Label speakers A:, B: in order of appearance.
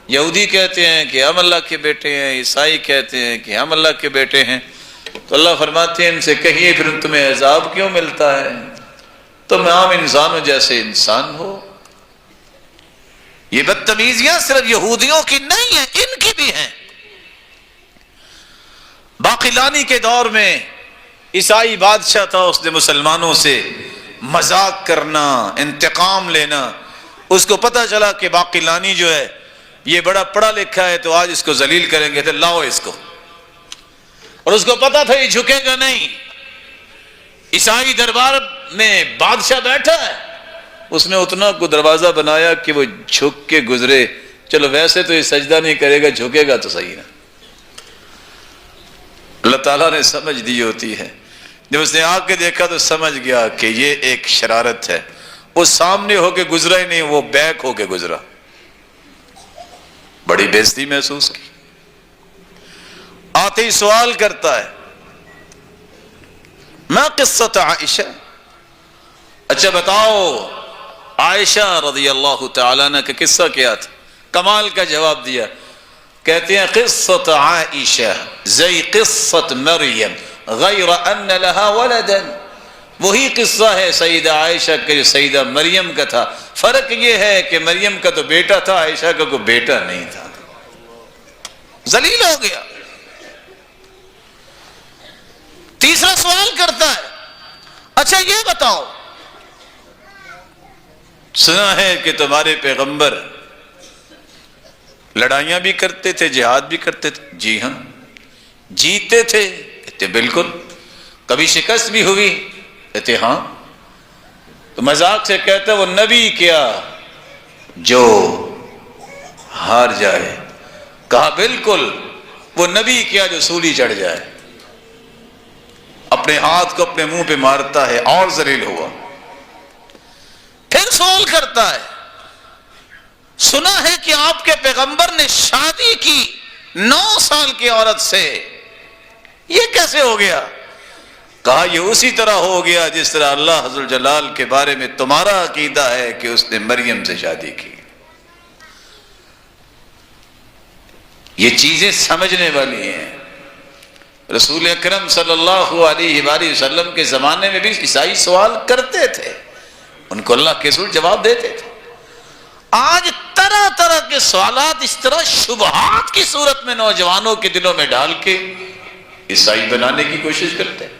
A: یہودی کہتے ہیں کہ ہم اللہ کے بیٹے ہیں، عیسائی کہتے ہیں کہ ہم اللہ کے بیٹے ہیں، تو اللہ فرماتے ہیں ان سے کہیے پھر تمہیں عذاب کیوں ملتا ہے؟ تم عام انسانوں جیسے انسان ہو۔ یہ بدتمیزیاں صرف یہودیوں کی نہیں ہیں، ان کی بھی ہیں۔ باقلانی کے دور میں عیسائی بادشاہ تھا، اس نے مسلمانوں سے مذاق کرنا، انتقام لینا۔ اس کو پتہ چلا کہ باقلانی جو ہے یہ بڑا پڑھا لکھا ہے، تو آج اس کو ذلیل کریں گے، تو لاؤ اس کو۔ اور اس کو پتا تھا یہ جھکے گا نہیں۔ عیسائی دربار میں بادشاہ بیٹھا ہے، اس نے اتنا کو دروازہ بنایا کہ وہ جھک کے گزرے۔ چلو ویسے تو یہ سجدہ نہیں کرے گا، جھکے گا تو صحیح نا۔ اللہ تعالیٰ نے سمجھ دی ہوتی ہے، جب اس نے آ کے دیکھا تو سمجھ گیا کہ یہ ایک شرارت ہے۔ وہ سامنے ہو کے گزرا ہی نہیں، وہ بیک ہو کے گزرا۔ بڑی بے عزتی محسوس کی۔ آتے ہی سوال کرتا ہے، ما قصۃ عائشہ، اچھا بتاؤ عائشہ رضی اللہ تعالیٰ عنہ کا قصہ کیا تھا؟ کمال کا جواب دیا۔ کہتے ہیں قصۃ عائشہ زی قصۃ مریم غیر ان لها ولدا، وہی قصہ ہے سیدہ عائشہ کا جو سیدہ مریم کا تھا، فرق یہ ہے کہ مریم کا تو بیٹا تھا، عائشہ کا کوئی بیٹا نہیں تھا۔ ذلیل ہو گیا۔ تیسرا سوال کرتا ہے، اچھا یہ بتاؤ، سنا ہے کہ تمہارے پیغمبر لڑائیاں بھی کرتے تھے، جہاد بھی کرتے تھے؟ جی ہاں۔ جیتے تھے؟ کہتے بالکل۔ کبھی شکست بھی ہوئی؟ کہتے ہاں۔ تو مذاق سے کہتا وہ نبی کیا جو ہار جائے؟ کہا بالکل، وہ نبی کیا جو سولی چڑھ جائے، اپنے ہاتھ کو اپنے منہ پہ مارتا ہے اور ذلیل ہوا۔ پھر سوال کرتا ہے، سنا ہے کہ آپ کے پیغمبر نے شادی کی 9 سال کی عورت سے، یہ کیسے ہو گیا؟ کہا یہ اسی طرح ہو گیا جس طرح اللہ عز و جلال کے بارے میں تمہارا عقیدہ ہے کہ اس نے مریم سے شادی کی۔ یہ چیزیں سمجھنے والی ہیں۔ رسول اکرم صلی اللہ علیہ وآلہ وسلم کے زمانے میں بھی عیسائی سوال کرتے تھے، ان کو اللہ کے رسول جواب دیتے تھے۔ آج طرح طرح کے سوالات اس طرح شبہات کی صورت میں نوجوانوں کے دلوں میں ڈال کے عیسائی بنانے کی کوشش کرتے ہیں۔